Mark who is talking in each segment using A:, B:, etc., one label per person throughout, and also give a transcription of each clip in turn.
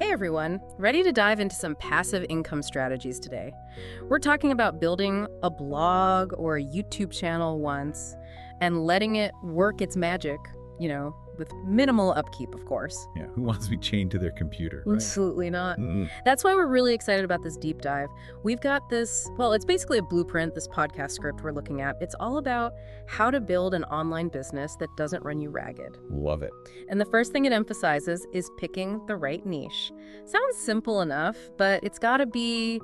A: Hey everyone, ready to dive into some passive income strategies today. We're talking about building a blog or a YouTube channel once and letting it work its magic, with minimal upkeep, of course.
B: Yeah, who wants to be chained to their computer, right?
A: Absolutely not.
B: Mm-mm.
A: That's why we're really excited about this deep dive. We've got this, well, it's basically a blueprint, this podcast script we're looking at. It's all about how to build an online business that doesn't run you ragged.
B: Love it.
A: And the first thing it emphasizes is picking the right niche. Sounds simple enough, but it's got to be,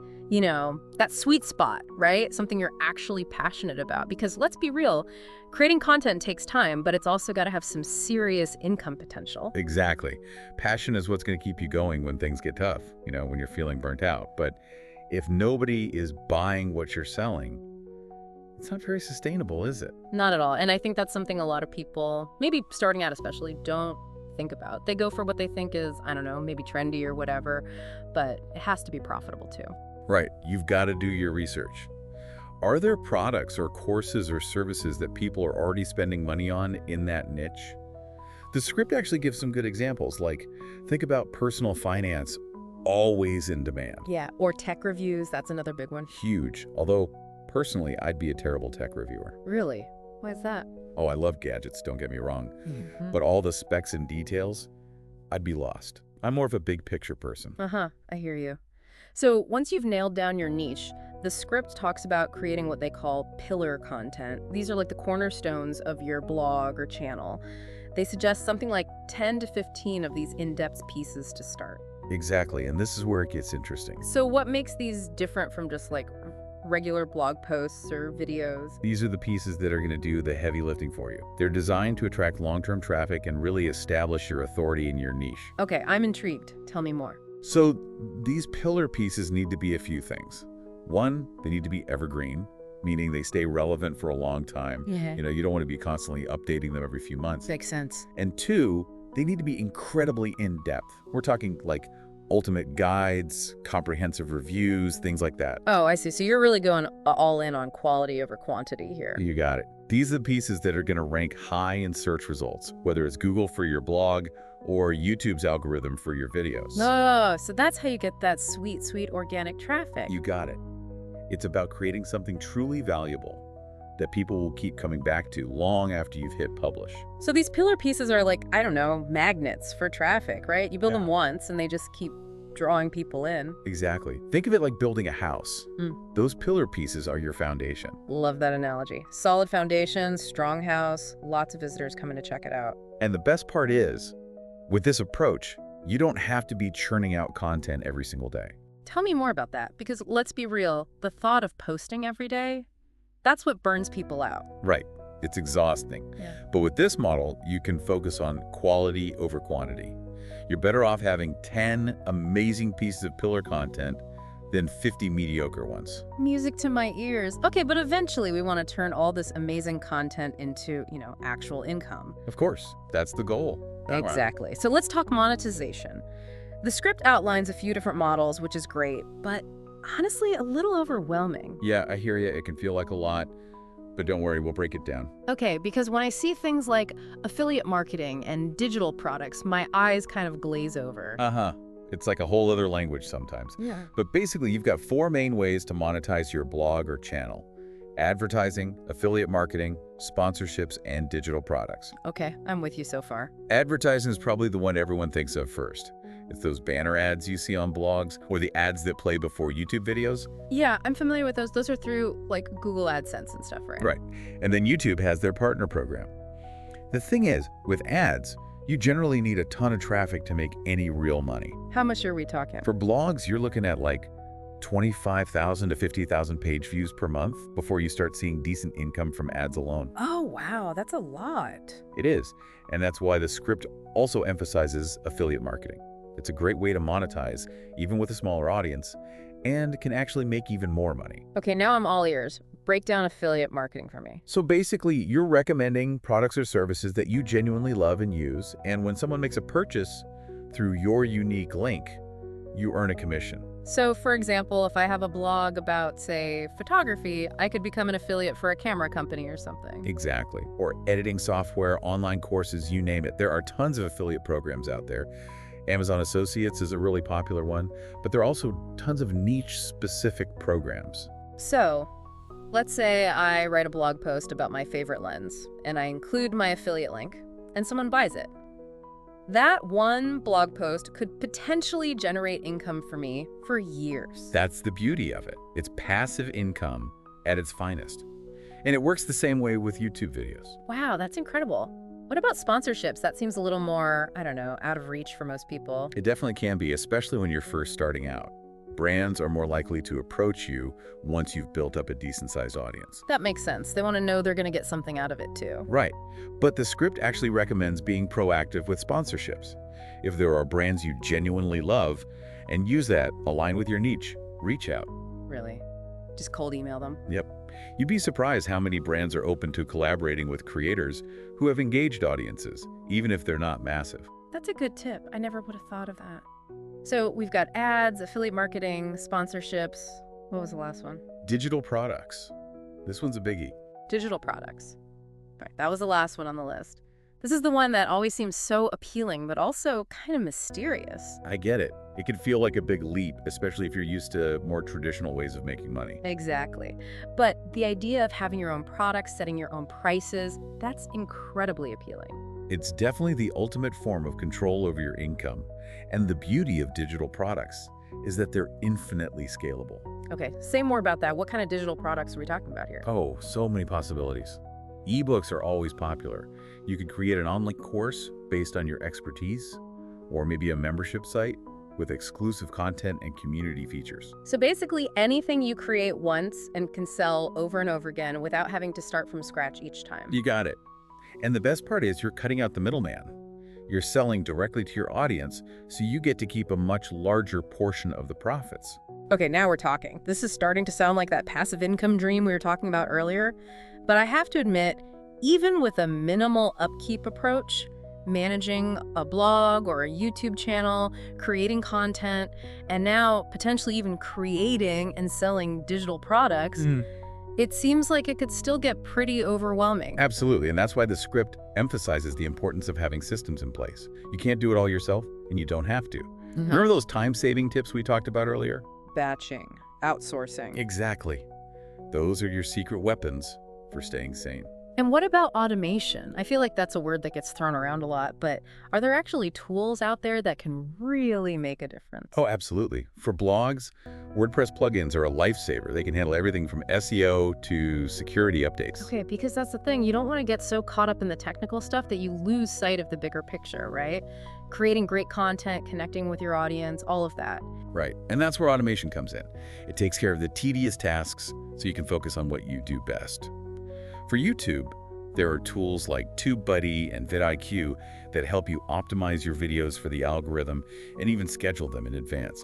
A: that sweet spot, right? Something you're actually passionate about. Because let's be real, creating content takes time, but it's also got to have some serious income potential.
B: Exactly. Passion is what's going to keep you going when things get tough, when you're feeling burnt out. But if nobody is buying what you're selling, it's not very sustainable, is it?
A: Not at all. And I think that's something a lot of people, maybe starting out especially, don't think about. They go for what they think is, I don't know, maybe trendy or whatever, but it has to be profitable too.
B: Right. You've got to do your research. Are there products or courses or services that people are already spending money on in that niche? The script actually gives some good examples, like think about personal finance, always in demand.
A: Yeah, or tech reviews, that's another big one.
B: Huge. Although, personally, I'd be a terrible tech reviewer.
A: Really? Why is that?
B: Oh, I love gadgets, don't get me wrong.
A: Mm-hmm.
B: But all the specs and details, I'd be lost. I'm more of a big picture person.
A: I hear you. So once you've nailed down your niche, the script talks about creating what they call pillar content. These are like the cornerstones of your blog or channel. They suggest something like 10 to 15 of these in-depth pieces to start.
B: Exactly, and this is where it gets interesting.
A: So what makes these different from just like regular blog posts or videos?
B: These are the pieces that are going to do the heavy lifting for you. They're designed to attract long-term traffic and really establish your authority in your niche.
A: Okay, I'm intrigued. Tell me more.
B: So these pillar pieces need to be a few things. One, they need to be evergreen, meaning they stay relevant for a long time.
A: Yeah.
B: You don't want to be constantly updating them every few months.
A: Makes sense.
B: And two, they need to be incredibly in-depth. We're talking like ultimate guides, comprehensive reviews, things like that.
A: Oh, I see. So you're really going all in on quality over quantity here.
B: You got it. These are the pieces that are going to rank high in search results, whether it's Google for your blog or YouTube's algorithm for your videos.
A: Oh, so that's how you get that sweet, sweet organic traffic.
B: You got it. It's about creating something truly valuable that people will keep coming back to long after you've hit publish.
A: So these pillar pieces are like, I don't know, magnets for traffic, right? You build them once and they just keep drawing people in.
B: Exactly. Think of it like building a house.
A: Mm.
B: Those pillar pieces are your foundation.
A: Love that analogy. Solid foundation, strong house, lots of visitors coming to check it out.
B: And the best part is, with this approach, you don't have to be churning out content every single day.
A: Tell me more about that, because let's be real, the thought of posting every day, that's what burns people out.
B: Right. It's exhausting.
A: Yeah.
B: But with this model, you can focus on quality over quantity. You're better off having 10 amazing pieces of pillar content than 50 mediocre ones.
A: Music to my ears. Okay, but eventually we want to turn all this amazing content into, actual income.
B: Of course, that's the goal.
A: Exactly. So let's talk monetization. The script outlines a few different models, which is great, but honestly, a little overwhelming.
B: Yeah, I hear you. It can feel like a lot, but don't worry, we'll break it down.
A: Okay, because when I see things like affiliate marketing and digital products, my eyes kind of glaze over.
B: It's like a whole other language sometimes.
A: Yeah.
B: But basically, you've got 4 main ways to monetize your blog or channel: advertising, affiliate marketing, sponsorships, and digital products.
A: Okay, I'm with you so far.
B: Advertising is probably the one everyone thinks of first. It's those banner ads you see on blogs or the ads that play before YouTube videos.
A: Yeah, I'm familiar with those. Those are through like Google AdSense and stuff, right?
B: Right. And then YouTube has their partner program. The thing is, with ads, you generally need a ton of traffic to make any real money.
A: How much are we talking?
B: For blogs, you're looking at like 25,000 to 50,000 page views per month before you start seeing decent income from ads alone.
A: Oh, wow, that's a lot.
B: It is. And that's why the script also emphasizes affiliate marketing. It's a great way to monetize, even with a smaller audience, and can actually make even more money.
A: Okay, now I'm all ears. Break down affiliate marketing for me.
B: So basically, you're recommending products or services that you genuinely love and use, and when someone makes a purchase through your unique link, you earn a commission.
A: So, for example, if I have a blog about, say, photography, I could become an affiliate for a camera company or something.
B: Exactly. Or editing software, online courses, you name it. There are tons of affiliate programs out there. Amazon Associates is a really popular one, but there are also tons of niche-specific programs.
A: So, let's say I write a blog post about my favorite lens, and I include my affiliate link, and someone buys it. That one blog post could potentially generate income for me for years.
B: That's the beauty of it. It's passive income at its finest. And it works the same way with YouTube videos.
A: Wow, that's incredible. What about sponsorships? That seems a little more, I don't know, out of reach for most people.
B: It definitely can be, especially when you're first starting out. Brands are more likely to approach you once you've built up a decent-sized audience.
A: That makes sense. They want to know they're going to get something out of it too.
B: Right. But the script actually recommends being proactive with sponsorships. If there are brands you genuinely love, and use that, align with your niche, reach out.
A: Really? Just cold email them?
B: Yep. You'd be surprised how many brands are open to collaborating with creators who have engaged audiences, even if they're not massive.
A: That's a good tip. I never would have thought of that. So we've got ads, affiliate marketing, sponsorships. What was the last one?
B: Digital products. This one's a biggie.
A: Digital products. Right, that was the last one on the list. This is the one that always seems so appealing, but also kind of mysterious.
B: I get it. It can feel like a big leap, especially if you're used to more traditional ways of making money.
A: Exactly. But the idea of having your own products, setting your own prices, that's incredibly appealing.
B: It's definitely the ultimate form of control over your income. And the beauty of digital products is that they're infinitely scalable.
A: Okay, say more about that. What kind of digital products are we talking about here?
B: Oh, so many possibilities. Ebooks are always popular. You could create an online course based on your expertise, or maybe a membership site with exclusive content and community features.
A: So basically anything you create once and can sell over and over again without having to start from scratch each time.
B: You got it. And the best part is you're cutting out the middleman. You're selling directly to your audience, so you get to keep a much larger portion of the profits.
A: Okay, now we're talking. This is starting to sound like that passive income dream we were talking about earlier. But I have to admit, even with a minimal upkeep approach, managing a blog or a YouTube channel, creating content, and now potentially even creating and selling digital products, it seems like it could still get pretty overwhelming.
B: Absolutely, and that's why the script emphasizes the importance of having systems in place. You can't do it all yourself, and you don't have to. Remember those time-saving tips we talked about earlier?
A: Batching, outsourcing.
B: Exactly. Those are your secret weapons for staying sane.
A: And what about automation? I feel like that's a word that gets thrown around a lot, but are there actually tools out there that can really make a difference?
B: Oh, absolutely. For blogs, WordPress plugins are a lifesaver. They can handle everything from SEO to security updates.
A: Okay, because that's the thing. You don't want to get so caught up in the technical stuff that you lose sight of the bigger picture, right? Creating great content, connecting with your audience, all of that.
B: Right, and that's where automation comes in. It takes care of the tedious tasks so you can focus on what you do best. For YouTube, there are tools like TubeBuddy and vidIQ that help you optimize your videos for the algorithm and even schedule them in advance.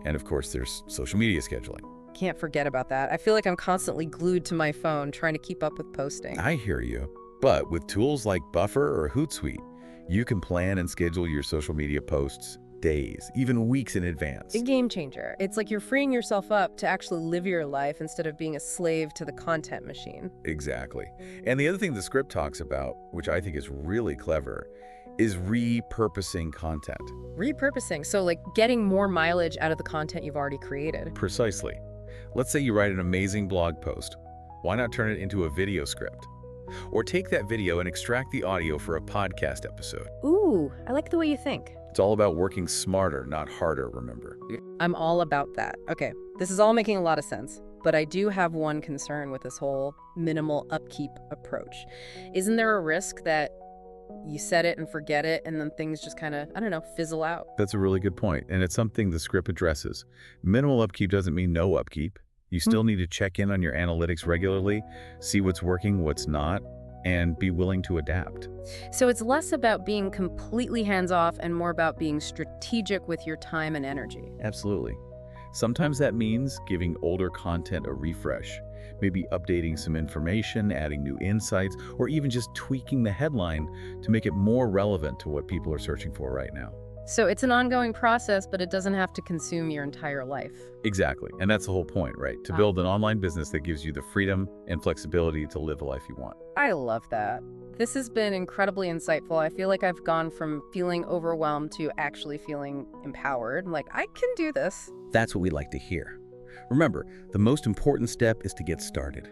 B: And of course, there's social media scheduling.
A: Can't forget about that. I feel like I'm constantly glued to my phone trying to keep up with posting.
B: I hear you. But with tools like Buffer or Hootsuite, you can plan and schedule your social media posts days, even weeks in advance.
A: A game changer. It's like you're freeing yourself up to actually live your life instead of being a slave to the content machine.
B: Exactly. And the other thing the script talks about, which I think is really clever, is repurposing content.
A: Repurposing, so like getting more mileage out of the content you've already created.
B: Precisely. Let's say you write an amazing blog post. Why not turn it into a video script? Or take that video and extract the audio for a podcast episode.
A: Ooh, I like the way you think.
B: It's all about working smarter, not harder, remember?
A: I'm all about that. Okay, this is all making a lot of sense, but I do have one concern with this whole minimal upkeep approach. Isn't there a risk that you set it and forget it and then things just kind of, I don't know, fizzle out?
B: That's a really good point, and it's something the script addresses. Minimal upkeep doesn't mean no upkeep. You still need to check in on your analytics regularly, see what's working, what's not, and be willing to adapt.
A: So it's less about being completely hands-off and more about being strategic with your time and energy.
B: Absolutely. Sometimes that means giving older content a refresh, maybe updating some information, adding new insights, or even just tweaking the headline to make it more relevant to what people are searching for right now.
A: So it's an ongoing process, but it doesn't have to consume your entire life.
B: Exactly. And that's the whole point, right? To
A: Wow.
B: build an online business that gives you the freedom and flexibility to live the life you want.
A: I love that. This has been incredibly insightful. I feel like I've gone from feeling overwhelmed to actually feeling empowered. Like, I can do this.
B: That's what we like to hear. Remember, the most important step is to get started.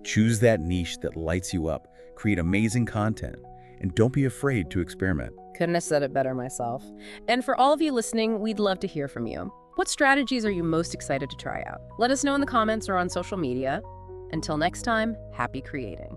B: Choose that niche that lights you up, create amazing content, and don't be afraid to experiment.
A: Couldn't have said it better myself. And for all of you listening, we'd love to hear from you. What strategies are you most excited to try out? Let us know in the comments or on social media. Until next time, happy creating.